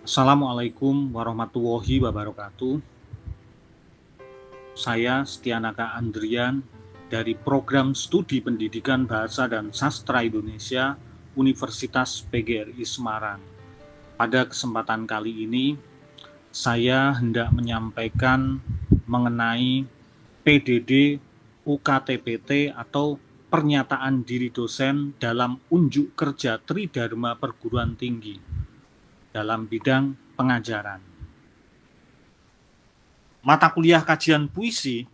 Assalamualaikum warahmatullahi wabarakatuh. Saya Setianaka Andrian dari Program Studi Pendidikan Bahasa dan Sastra Indonesia Universitas PGRI Semarang. Pada kesempatan kali ini, saya hendak menyampaikan mengenai PDD UKTPT atau pernyataan diri dosen dalam unjuk kerja Tridharma Perguruan Tinggi dalam bidang pengajaran. Mata kuliah kajian puisi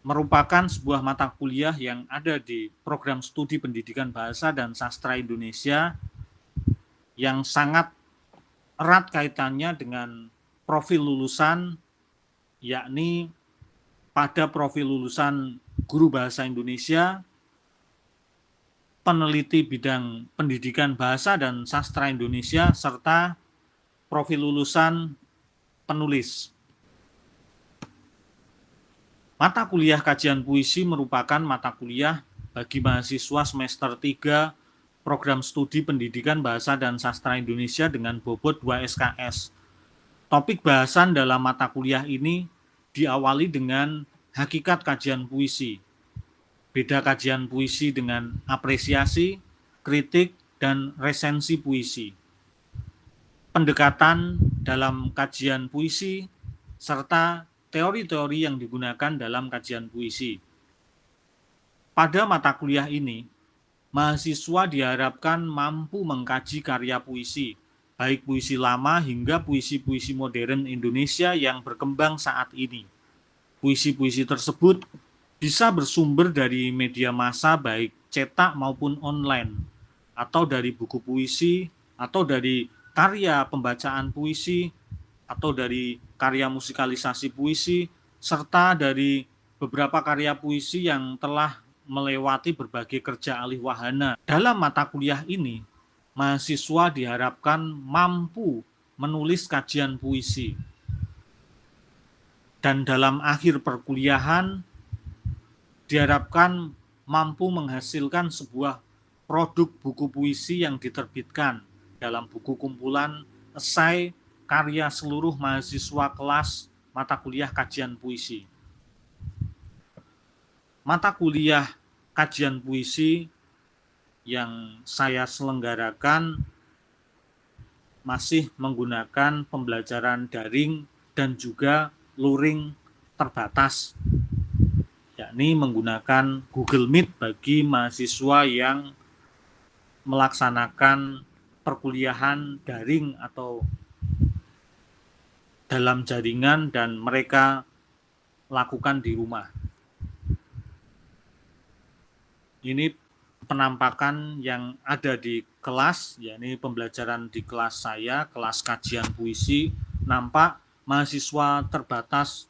merupakan sebuah mata kuliah yang ada di program studi pendidikan bahasa dan sastra Indonesia yang sangat erat kaitannya dengan profil lulusan, yakni pada profil lulusan guru bahasa Indonesia, peneliti bidang pendidikan bahasa dan sastra Indonesia, serta profil lulusan penulis. Mata kuliah kajian puisi merupakan mata kuliah bagi mahasiswa semester 3 Program Studi Pendidikan Bahasa dan Sastra Indonesia dengan bobot 2 SKS. Topik bahasan dalam mata kuliah ini diawali dengan hakikat kajian puisi, beda kajian puisi dengan apresiasi, kritik, dan resensi puisi, pendekatan dalam kajian puisi, serta teori-teori yang digunakan dalam kajian puisi. Pada mata kuliah ini, mahasiswa diharapkan mampu mengkaji karya puisi, baik puisi lama hingga puisi-puisi modern Indonesia yang berkembang saat ini. Puisi-puisi tersebut bisa bersumber dari media massa baik cetak maupun online, atau dari buku puisi, atau dari karya pembacaan puisi, atau dari karya musikalisasi puisi, serta dari beberapa karya puisi yang telah melewati berbagai kerja alih wahana. Dalam mata kuliah ini, mahasiswa diharapkan mampu menulis kajian puisi. Dan dalam akhir perkuliahan, diharapkan mampu menghasilkan sebuah produk buku puisi yang diterbitkan dalam buku kumpulan esai karya seluruh mahasiswa kelas mata kuliah kajian puisi. Mata kuliah kajian puisi yang saya selenggarakan masih menggunakan pembelajaran daring dan juga luring terbatas, yakni menggunakan Google Meet bagi mahasiswa yang melaksanakan perkuliahan daring atau dalam jaringan dan mereka lakukan di rumah. Ini penampakan yang ada di kelas, yakni pembelajaran di kelas saya, kelas kajian puisi. Nampak mahasiswa terbatas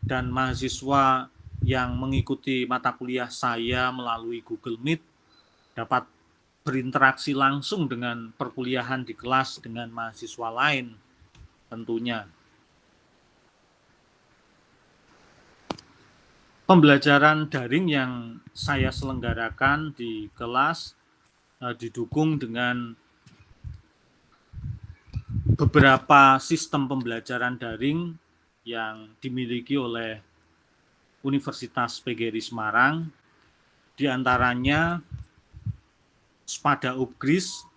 dan mahasiswa yang mengikuti mata kuliah saya melalui Google Meet dapat berinteraksi langsung dengan perkuliahan di kelas dengan mahasiswa lain tentunya. Pembelajaran daring yang saya selenggarakan di kelas didukung dengan beberapa sistem pembelajaran daring yang dimiliki oleh Universitas PGRI Semarang, diantaranya Spada Upgris,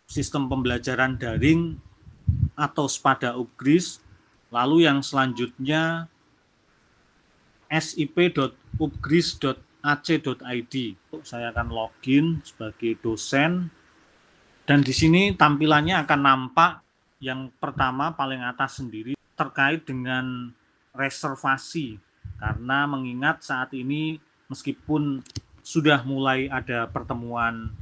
sistem pembelajaran daring atau Spada Upgris, lalu yang selanjutnya sip.upgris.ac.id. Saya akan login sebagai dosen dan di sini tampilannya akan nampak yang pertama paling atas sendiri terkait dengan reservasi, karena mengingat saat ini meskipun sudah mulai ada pertemuan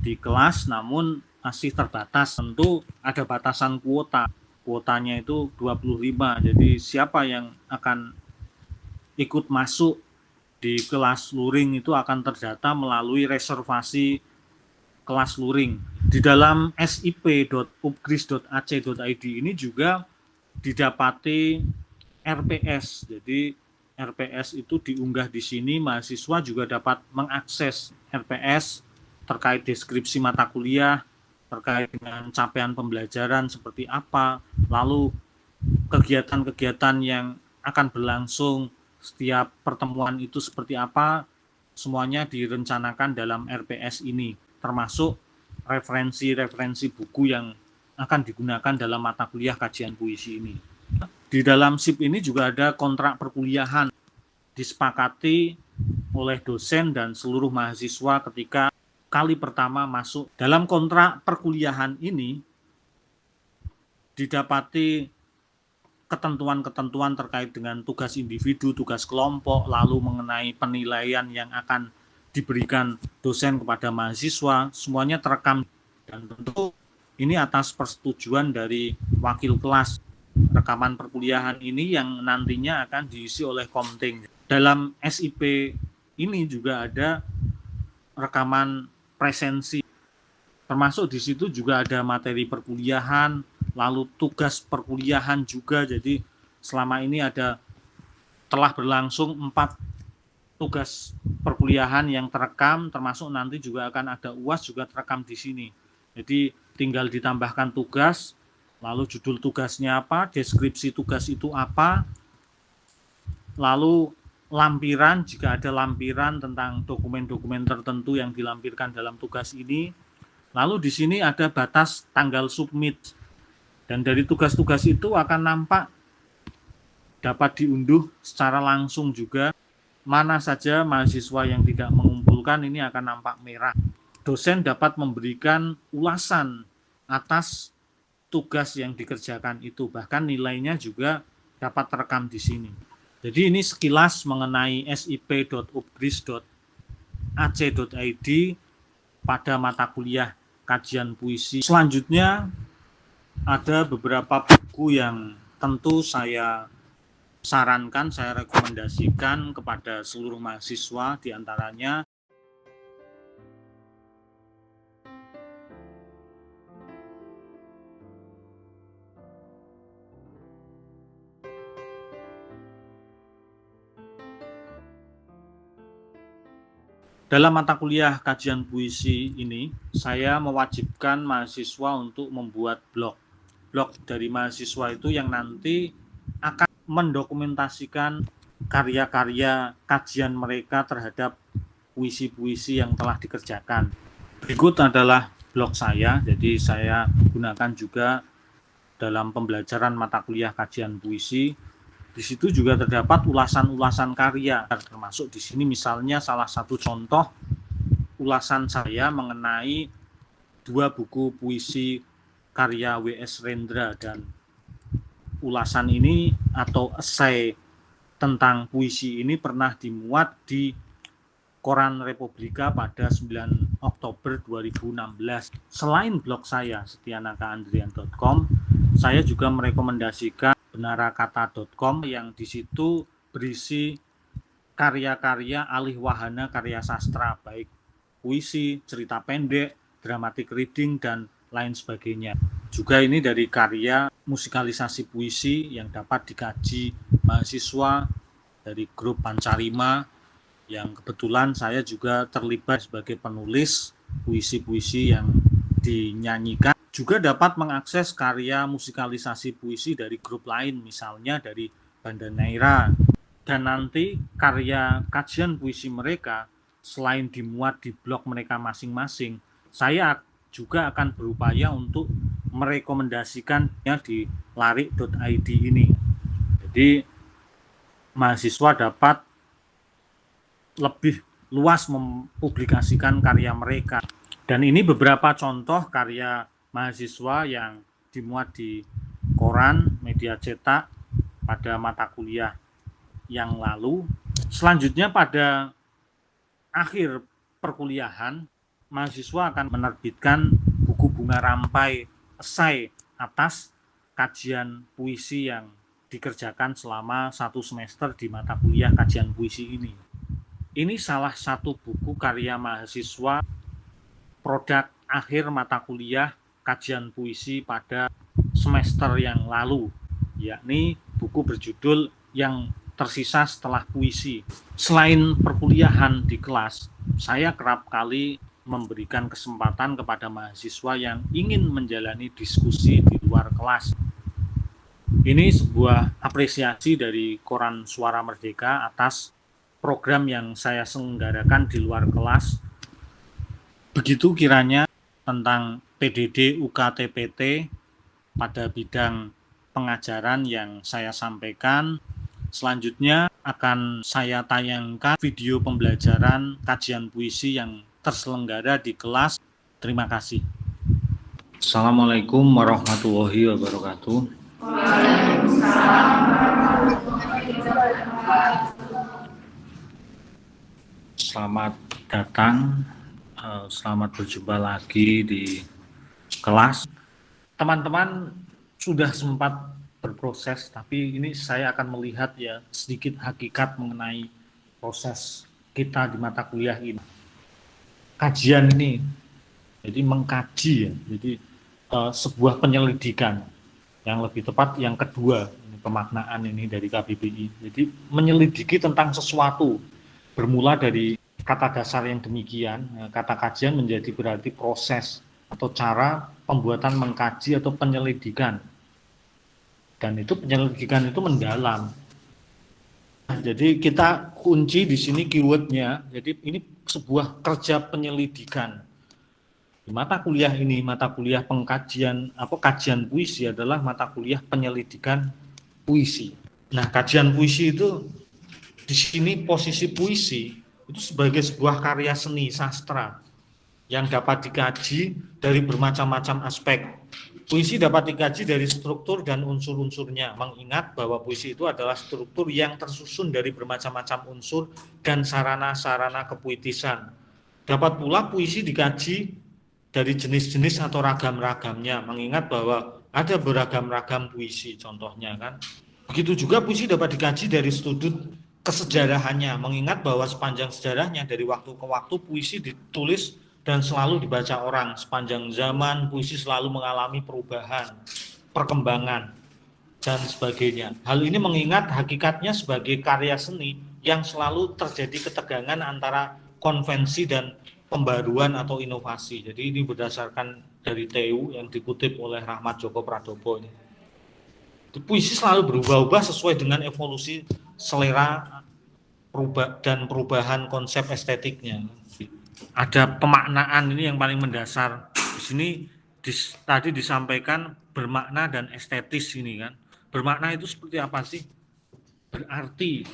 di kelas namun masih terbatas, tentu ada batasan kuota. Kuotanya itu 25. Jadi siapa yang akan ikut masuk di kelas luring itu akan terdata melalui reservasi kelas luring. Di dalam sip.upgris.ac.id ini juga didapati RPS. Jadi RPS itu diunggah di sini, mahasiswa juga dapat mengakses RPS terkait deskripsi mata kuliah, terkait dengan capaian pembelajaran seperti apa, lalu kegiatan-kegiatan yang akan berlangsung setiap pertemuan itu seperti apa, semuanya direncanakan dalam RPS ini, termasuk referensi-referensi buku yang akan digunakan dalam mata kuliah kajian puisi ini. Di dalam SIP ini juga ada kontrak perkuliahan disepakati oleh dosen dan seluruh mahasiswa ketika kali pertama masuk. Dalam kontrak perkuliahan ini didapati ketentuan-ketentuan terkait dengan tugas individu, tugas kelompok, lalu mengenai penilaian yang akan diberikan dosen kepada mahasiswa, semuanya terekam, dan tentu ini atas persetujuan dari wakil kelas. Rekaman perkuliahan ini yang nantinya akan diisi oleh Komting. Dalam SIP ini juga ada rekaman presensi, termasuk di situ juga ada materi perkuliahan, lalu tugas perkuliahan juga. Jadi selama ini telah berlangsung 4 tugas perkuliahan yang terekam, termasuk nanti juga akan ada UAS juga terekam di sini. Jadi tinggal ditambahkan tugas, lalu judul tugasnya apa, deskripsi tugas itu apa, lalu lampiran jika ada lampiran tentang dokumen-dokumen tertentu yang dilampirkan dalam tugas ini. Lalu di sini ada batas tanggal submit, dan dari tugas-tugas itu akan nampak dapat diunduh secara langsung juga. Mana saja mahasiswa yang tidak mengumpulkan ini akan nampak merah. Dosen dapat memberikan ulasan atas tugas yang dikerjakan itu, bahkan nilainya juga dapat terekam di sini. Jadi ini sekilas mengenai sip.upgris.ac.id pada mata kuliah kajian puisi. Selanjutnya ada beberapa buku yang tentu saya sarankan, saya rekomendasikan kepada seluruh mahasiswa, diantaranya dalam mata kuliah kajian puisi ini, saya mewajibkan mahasiswa untuk membuat blog. Blog dari mahasiswa itu yang nanti akan mendokumentasikan karya-karya kajian mereka terhadap puisi-puisi yang telah dikerjakan. Berikut adalah blog saya, jadi saya gunakan juga dalam pembelajaran mata kuliah kajian puisi. Di situ juga terdapat ulasan-ulasan karya, termasuk di sini misalnya salah satu contoh ulasan saya mengenai 2 buku puisi karya W.S. Rendra, dan ulasan ini atau esai tentang puisi ini pernah dimuat di Koran Republika pada 9 Oktober 2016. Selain blog saya setianakaandrian.com, saya juga merekomendasikan benarakata.com yang di situ berisi karya-karya alih wahana karya sastra, baik puisi, cerita pendek, dramatic reading, dan lain sebagainya. Juga ini dari karya musikalisasi puisi yang dapat dikaji mahasiswa dari grup Pancarima, yang kebetulan saya juga terlibat sebagai penulis puisi-puisi yang dinyanyikan. Juga dapat mengakses karya musikalisasi puisi dari grup lain, misalnya dari Banda Neira. Dan nanti karya kajian puisi mereka, selain dimuat di blog mereka masing-masing, saya juga akan berupaya untuk merekomendasikannya di larik.id ini. Jadi mahasiswa dapat lebih luas mempublikasikan karya mereka. Dan ini beberapa contoh karya mahasiswa yang dimuat di koran media cetak pada mata kuliah yang lalu. Selanjutnya pada akhir perkuliahan, mahasiswa akan menerbitkan buku bunga rampai esai atas kajian puisi yang dikerjakan selama 1 semester di mata kuliah kajian puisi ini. Ini salah satu buku karya mahasiswa produk akhir mata kuliah kajian puisi pada semester yang lalu, yakni buku berjudul Yang Tersisa Setelah Puisi. Selain perkuliahan di kelas, saya kerap kali memberikan kesempatan kepada mahasiswa yang ingin menjalani diskusi di luar kelas. Ini sebuah apresiasi dari Koran Suara Merdeka atas program yang saya selenggarakan di luar kelas. Begitu kiranya tentang PDD UKTPT pada bidang pengajaran yang saya sampaikan. Selanjutnya akan saya tayangkan video pembelajaran kajian puisi yang terselenggara di kelas. Terima kasih. Assalamualaikum warahmatullahi wabarakatuh. Selamat datang, selamat berjumpa lagi di kelas. Teman-teman sudah sempat berproses, tapi ini saya akan melihat ya sedikit hakikat mengenai proses kita di mata kuliah ini. Kajian ini, jadi mengkaji ya, jadi sebuah penyelidikan, yang lebih tepat yang kedua, ini pemaknaan ini dari KBBI. Jadi menyelidiki tentang sesuatu, bermula dari kata dasar yang demikian, kata kajian menjadi berarti proses atau cara pembuatan mengkaji atau penyelidikan. Dan itu penyelidikan itu mendalam. Jadi kita kunci di sini keywordnya. Jadi ini sebuah kerja penyelidikan. Di mata kuliah ini, mata kuliah pengkajian kajian puisi adalah mata kuliah penyelidikan puisi. Nah, kajian puisi itu di sini posisi puisi itu sebagai sebuah karya seni sastra yang dapat dikaji dari bermacam-macam aspek. Puisi dapat dikaji dari struktur dan unsur-unsurnya, mengingat bahwa puisi itu adalah struktur yang tersusun dari bermacam-macam unsur dan sarana-sarana kepuitisan. Dapat pula puisi dikaji dari jenis-jenis atau ragam-ragamnya, mengingat bahwa ada beragam-ragam puisi, contohnya kan. Begitu juga puisi dapat dikaji dari sudut kesejarahannya, mengingat bahwa sepanjang sejarahnya dari waktu ke waktu puisi ditulis dan selalu dibaca orang. Sepanjang zaman puisi selalu mengalami perubahan, perkembangan, dan sebagainya. Hal ini mengingat hakikatnya sebagai karya seni yang selalu terjadi ketegangan antara konvensi dan pembaruan atau inovasi. Jadi ini berdasarkan dari TU yang dikutip oleh Rahmat Joko Pradopo ini. Puisi selalu berubah-ubah sesuai dengan evolusi selera dan perubahan konsep estetiknya. Ada pemaknaan ini yang paling mendasar. Di sini tadi disampaikan bermakna dan estetis ini kan. Bermakna itu seperti apa sih? Berarti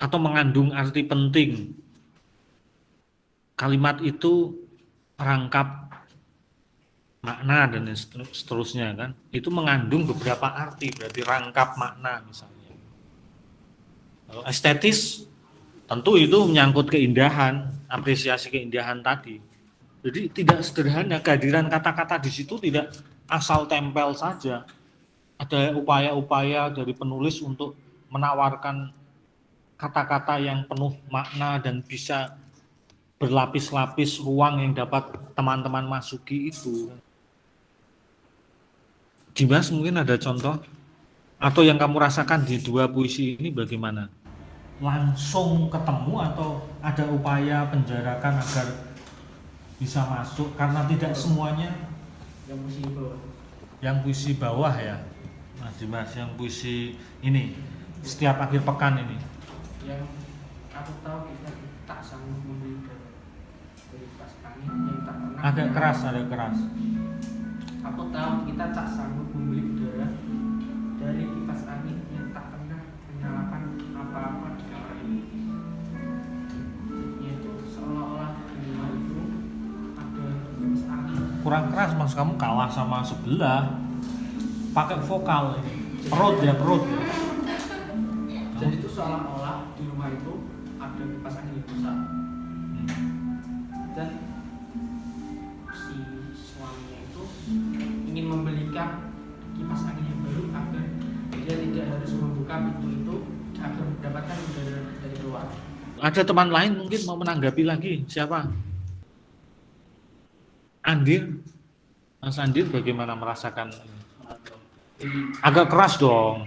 atau mengandung arti penting. Kalimat itu rangkap makna dan seterusnya kan. Itu mengandung beberapa arti, berarti rangkap makna misalnya. Kalau estetis tentu itu menyangkut keindahan, apresiasi keindahan tadi. Jadi tidak sederhana, kehadiran kata-kata di situ tidak asal tempel saja. Ada upaya-upaya dari penulis untuk menawarkan kata-kata yang penuh makna dan bisa berlapis-lapis ruang yang dapat teman-teman masuki itu. Dimas, mungkin ada contoh atau yang kamu rasakan di dua puisi ini bagaimana? Langsung ketemu atau ada upaya penjarakan agar bisa masuk karena tidak semuanya yang puisi bawah ya Mas Dimas, yang puisi ini setiap akhir pekan ini yang aku tahu kita tak sanggup membeli dari kipas angin yang tak pernah agak keras aku tahu kita tak sanggup membeli udara dari kipas angin yang tak pernah menyalakan apa-apa di kamar ini. Yaitu seolah-olah di rumah itu ada kipas angin. kurang keras Mas, kamu kalah sama sebelah, pakai vokal ini perut ya. Jadi itu seolah-olah di rumah itu ada kipas angin yang rusak. Dan si suaminya itu ingin membelikan kipas angin yang baru agar dia tidak harus membuka pintu itu agar mendapatkan udara dari luar. Ada teman lain mungkin mau menanggapi lagi, siapa? Andir, Mas Andir bagaimana merasakan? Agak keras dong.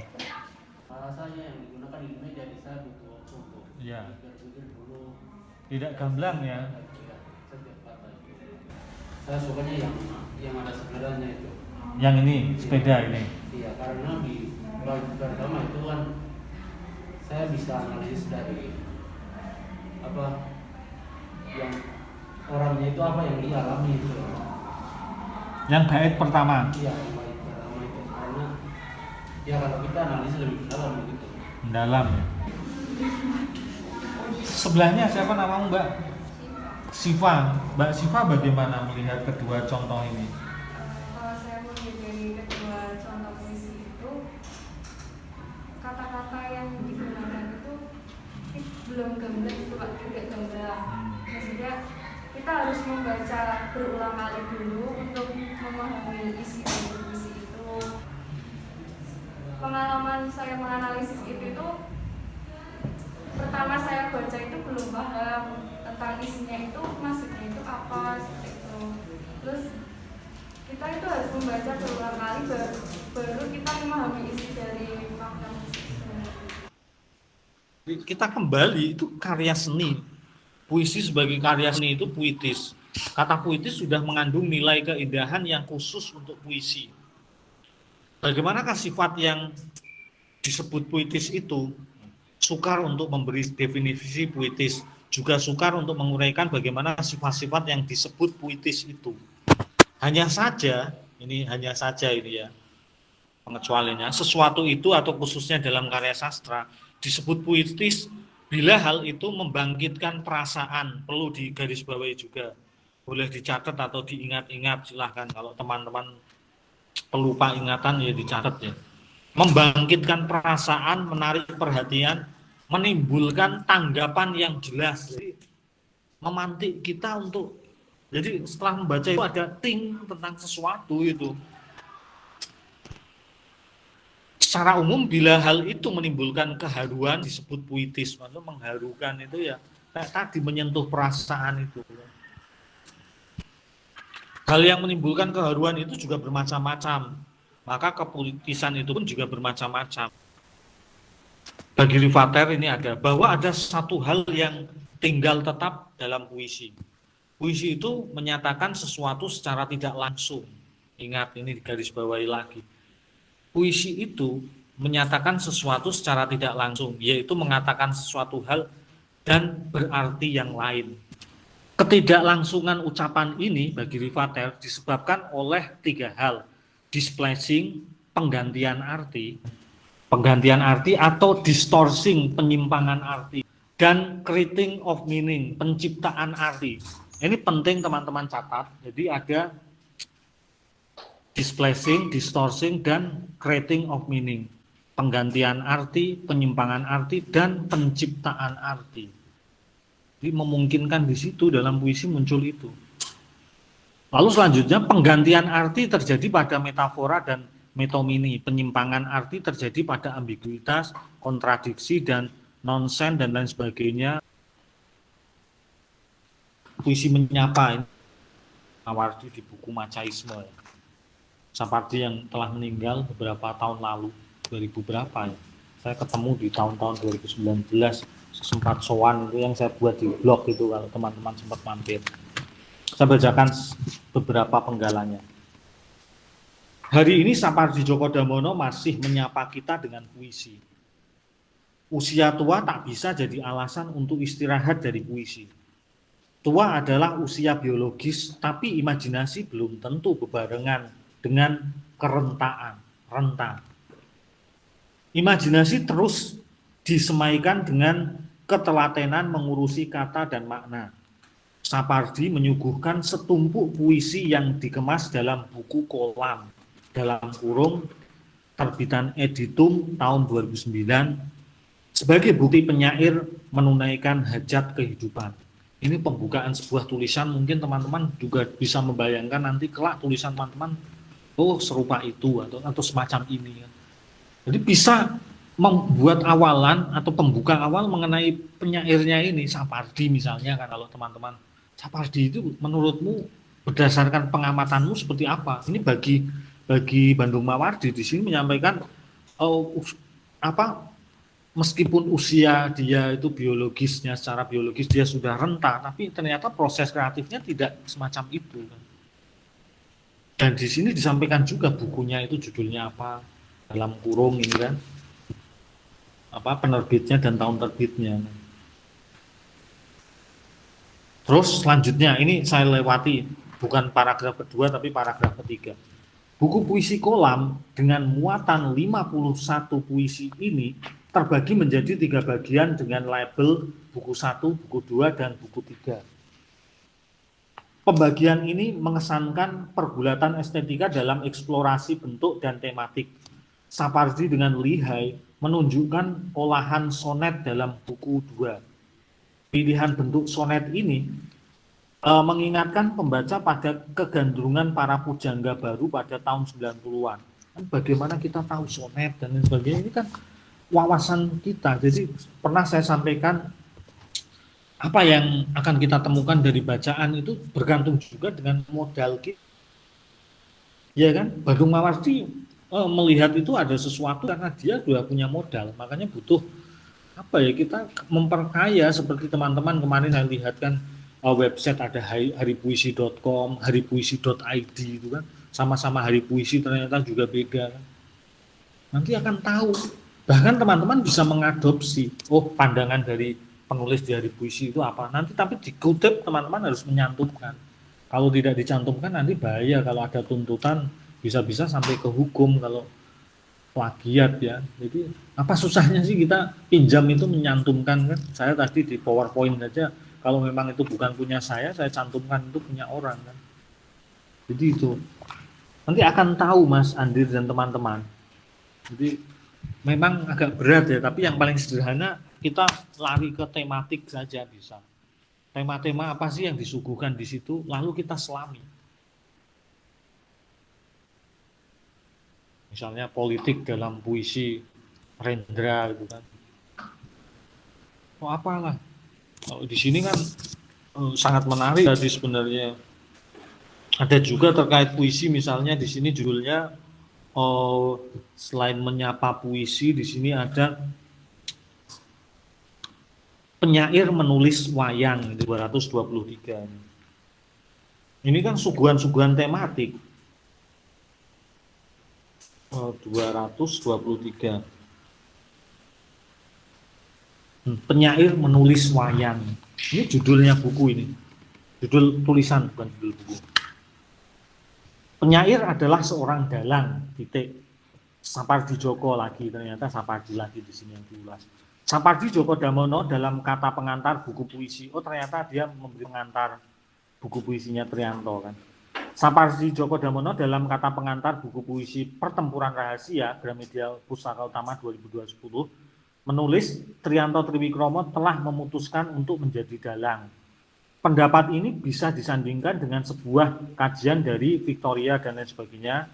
Rasanya yang digunakan di meja jadi saya butuh waktu untuk Ya. pikir dulu. Tidak gamblang ya. Setiap kata itu. Saya sukanya yang ada sebenarnya itu. Yang ini sepeda ini. Iya, karena di pertama itu kan saya bisa analisis dari apa yang orangnya itu apa yang dia alami itu. Yang bait pertama. Iya, yang baik pertama itu karena ya kalau kita analisis lebih dalam gitu. Mendalam. Sebelahnya siapa namamu, Mbak? Siva. Mbak Siva bagaimana melihat kedua contoh ini? Kalau saya melihat dari kedua contoh puisi itu, kata-kata yang digunakan itu belum gamblang itu Pak, tidak gamblang. Maksudnya kita harus membaca berulang kali dulu untuk memahami isi dari puisi itu. Pengalaman saya menganalisis itu pertama saya baca itu belum paham tentang isinya itu, maksudnya itu apa seperti itu. Terus kita itu harus membaca berulang kali baru kita memahami isi dari makna musik itu. Kita kembali, itu karya seni. Puisi sebagai karya seni itu puitis. Kata puitis sudah mengandung nilai keindahan yang khusus untuk puisi. Bagaimanakah sifat yang disebut puitis itu? Sukar untuk memberi definisi puitis, juga sukar untuk menguraikan bagaimana sifat-sifat yang disebut puitis itu. Hanya saja ini ya pengecualiannya, sesuatu itu atau khususnya dalam karya sastra disebut puitis bila hal itu membangkitkan perasaan. Perlu digarisbawahi juga, boleh dicatat atau diingat-ingat, silahkan kalau teman-teman pelupa ingatan ya dicatat ya. Membangkitkan perasaan, menarik perhatian, menimbulkan tanggapan yang jelas. Jadi memantik kita untuk, jadi setelah membaca itu ada ting tentang sesuatu itu. Secara umum bila hal itu menimbulkan keharuan disebut puitis. Maksudnya mengharukan itu ya kayak tadi menyentuh perasaan itu. Hal yang menimbulkan keharuan itu juga bermacam-macam. Maka kepuitisan itu pun juga bermacam-macam. Bagi Rivater ini ada bahwa ada satu hal yang tinggal tetap dalam puisi. Puisi itu menyatakan sesuatu secara tidak langsung. Ingat, ini digarisbawahi lagi. Puisi itu menyatakan sesuatu secara tidak langsung, yaitu mengatakan sesuatu hal dan berarti yang lain. Ketidaklangsungan ucapan ini bagi Rivater disebabkan oleh tiga hal. Displacing, penggantian arti atau distorting, penyimpangan arti, dan creating of meaning, penciptaan arti. Ini penting teman-teman catat. Jadi ada displacing, distorting, dan creating of meaning. Penggantian arti, penyimpangan arti, dan penciptaan arti. Jadi memungkinkan di situ dalam puisi muncul itu. Lalu selanjutnya penggantian arti terjadi pada metafora dan metomini. Penyimpangan arti terjadi pada ambiguitas, kontradiksi, dan nonsen dan lain sebagainya. Puisi menyapa ini Sapardi di buku Macaisme. Sapardi yang telah meninggal beberapa tahun lalu, 2000 berapa ya. Saya ketemu di tahun-tahun 2019, sempat sowan itu yang saya buat di blog itu kalau teman-teman sempat mampir. Saya bacakan beberapa penggalannya. Hari ini Sapardi Djoko Damono masih menyapa kita dengan puisi. Usia tua tak bisa jadi alasan untuk istirahat dari puisi. Tua adalah usia biologis, tapi imajinasi belum tentu bebarengan dengan kerentaan, renta. Imajinasi terus disemaikan dengan ketelatenan mengurusi kata dan makna. Sapardi menyuguhkan setumpuk puisi yang dikemas dalam buku kolam, dalam kurung terbitan Editum tahun 2009, sebagai bukti penyair menunaikan hajat kehidupan. Ini pembukaan sebuah tulisan, mungkin teman-teman juga bisa membayangkan nanti kelak tulisan teman-teman, oh serupa itu atau semacam ini. Jadi bisa membuat awalan atau pembuka awal mengenai penyairnya ini, Sapardi misalnya kan, kalau teman-teman Sapardi itu menurutmu berdasarkan pengamatanmu seperti apa? Ini bagi Bandung Mawardi di sini menyampaikan meskipun usia dia itu biologisnya, secara biologis dia sudah renta, tapi ternyata proses kreatifnya tidak semacam itu. Dan di sini disampaikan juga bukunya itu judulnya apa, dalam kurung ini kan, apa penerbitnya dan tahun terbitnya. Terus selanjutnya ini saya lewati, bukan paragraf kedua tapi paragraf ketiga. Buku puisi kolam dengan muatan 51 puisi ini terbagi menjadi 3 bagian dengan label buku 1, buku 2, dan buku 3. Pembagian ini mengesankan pergulatan estetika dalam eksplorasi bentuk dan tematik. Sapardi dengan lihai menunjukkan olahan sonet dalam buku 2. Pilihan bentuk sonet ini mengingatkan pembaca pada kegandrungan para pujangga baru pada tahun 90-an. Bagaimana kita tahu sonet dan lain sebagainya, ini kan wawasan kita. Jadi pernah saya sampaikan, apa yang akan kita temukan dari bacaan itu bergantung juga dengan modal kita. Ya kan, Badung Mawardi melihat itu ada sesuatu karena dia sudah punya modal, makanya butuh apa ya, kita memperkaya seperti teman-teman kemarin saya lihat kan, website ada haripuisi.com, haripuisi.id itu kan, sama-sama hari puisi ternyata juga beda kan. Nanti akan tahu, bahkan teman-teman bisa mengadopsi, oh pandangan dari penulis di hari puisi itu apa, nanti tapi dikutip teman-teman harus menyantumkan. Kalau tidak dicantumkan nanti bahaya, kalau ada tuntutan bisa-bisa sampai ke hukum kalau plagiat ya. Jadi apa susahnya sih kita pinjam itu menyantumkan kan? Saya tadi di PowerPoint aja, kalau memang itu bukan punya saya cantumkan itu punya orang kan. Jadi itu nanti akan tahu Mas Andir dan teman-teman. Jadi memang agak berat ya, tapi yang paling sederhana kita lari ke tematik saja bisa. Tema-tema apa sih yang disuguhkan di situ, lalu kita selami. Misalnya politik dalam puisi Rendra gitu kan. Oh apalah. Oh, di sini kan sangat menarik tadi sebenarnya. Ada juga terkait puisi, misalnya di sini judulnya selain menyapa puisi, di sini ada penyair menulis wayang 223. Ini kan suguhan-suguhan tematik. 223. Penyair menulis wayang. Ini judulnya buku ini. Judul tulisan bukan judul buku. Penyair adalah seorang dalang, titik. Sapardi Djoko lagi, ternyata Sapardi lagi di sini yang diulas. Sapardi Djoko Damono dalam kata pengantar buku puisi, oh ternyata dia memberi pengantar buku puisinya Trianto kan. Sapardi Djoko Damono dalam kata pengantar buku puisi Pertempuran Rahasia, Gramedia Pustaka Utama 2010, menulis Trianto Triwikromo telah memutuskan untuk menjadi dalang. Pendapat ini bisa disandingkan dengan sebuah kajian dari Victoria dan lain sebagainya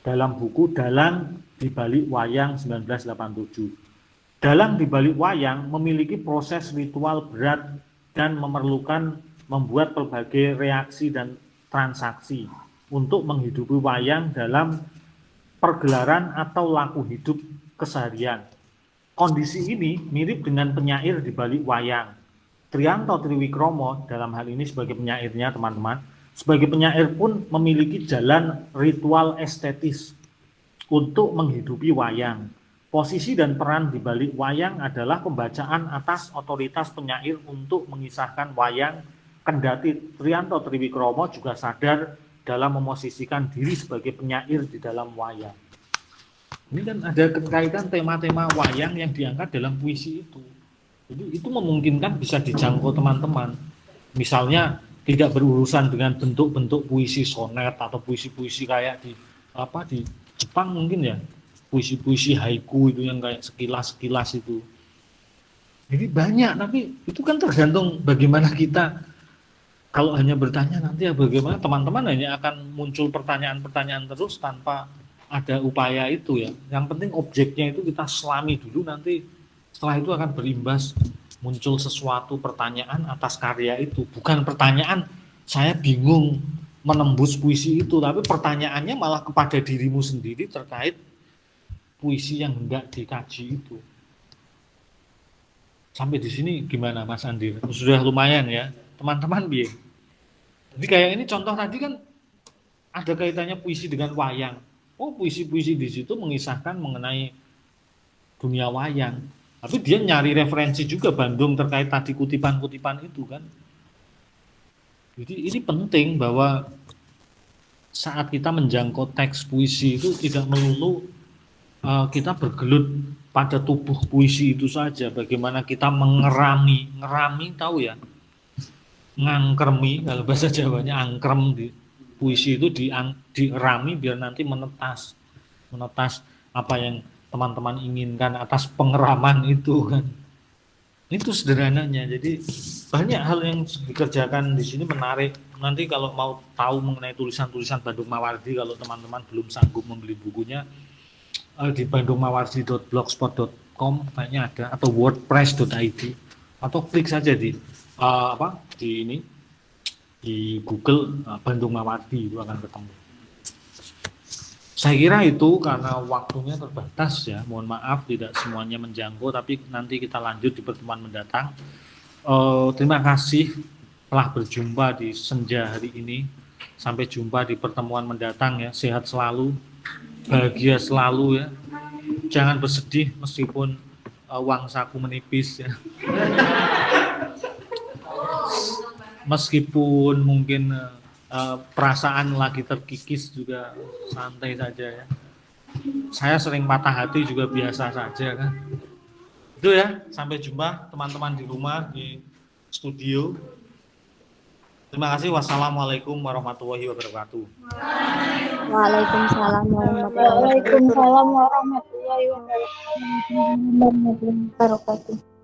dalam buku Dalang di Balik Wayang 1987. Dalang di Balik Wayang memiliki proses ritual berat dan memerlukan membuat berbagai reaksi dan transaksi untuk menghidupi wayang dalam pergelaran atau laku hidup keseharian. Kondisi ini mirip dengan penyair di balik wayang. Trianto Triwikromo dalam hal ini sebagai penyairnya teman-teman, sebagai penyair pun memiliki jalan ritual estetis untuk menghidupi wayang. Posisi dan peran di balik wayang adalah pembacaan atas otoritas penyair untuk mengisahkan wayang, kendati Trianto Triwikromo juga sadar dalam memosisikan diri sebagai penyair di dalam wayang. Ini kan ada kaitan tema-tema wayang yang diangkat dalam puisi itu. Jadi itu memungkinkan bisa dijangkau teman-teman. Misalnya tidak berurusan dengan bentuk-bentuk puisi sonet atau puisi-puisi kayak di Jepang mungkin ya, puisi-puisi haiku itu yang kayak sekilas-sekilas itu. Jadi banyak, tapi itu kan tergantung bagaimana kita. Kalau hanya bertanya nanti ya bagaimana, teman-teman hanya akan muncul pertanyaan-pertanyaan terus tanpa ada upaya itu ya. Yang penting objeknya itu kita selami dulu, nanti setelah itu akan berimbas muncul sesuatu pertanyaan atas karya itu. Bukan pertanyaan saya bingung menembus puisi itu, tapi pertanyaannya malah kepada dirimu sendiri terkait puisi yang hendak dikaji itu. Sampai di sini gimana Mas Andir? Sudah lumayan ya teman-teman biar. Jadi kayak ini contoh tadi kan ada kaitannya puisi dengan wayang. Oh, puisi-puisi di situ mengisahkan mengenai dunia wayang. Tapi dia nyari referensi juga Bandung terkait tadi kutipan-kutipan itu kan. Jadi ini penting bahwa saat kita menjangkau teks puisi itu tidak melulu kita bergelut pada tubuh puisi itu saja. Bagaimana kita ngerami tahu ya, ngangkremi, kalau bahasa Jawanya angkrem, di puisi itu dirami biar nanti menetas apa yang teman-teman inginkan atas pengeraman itu kan. Itu sederhananya. Jadi banyak hal yang dikerjakan di sini menarik. Nanti kalau mau tahu mengenai tulisan-tulisan Bandung Mawardi, kalau teman-teman belum sanggup membeli bukunya, di bandungmawardi.blogspot.com kayaknya ada, atau wordpress.id, atau klik saja di di Google Bandung Mawardi, itu akan ketemu. Saya kira itu karena waktunya terbatas ya, mohon maaf tidak semuanya menjangkau, tapi nanti kita lanjut di pertemuan mendatang. Terima kasih telah berjumpa di senja hari ini. Sampai jumpa di pertemuan mendatang ya, sehat selalu, bahagia selalu ya. Jangan bersedih meskipun uang saku menipis ya. Meskipun mungkin perasaan lagi terkikis juga santai saja ya. Saya sering patah hati juga biasa saja kan. Itu ya, sampai jumpa teman-teman di rumah, di studio. Terima kasih. Wassalamualaikum warahmatullahi wabarakatuh. Waalaikumsalam warahmatullahi wabarakatuh.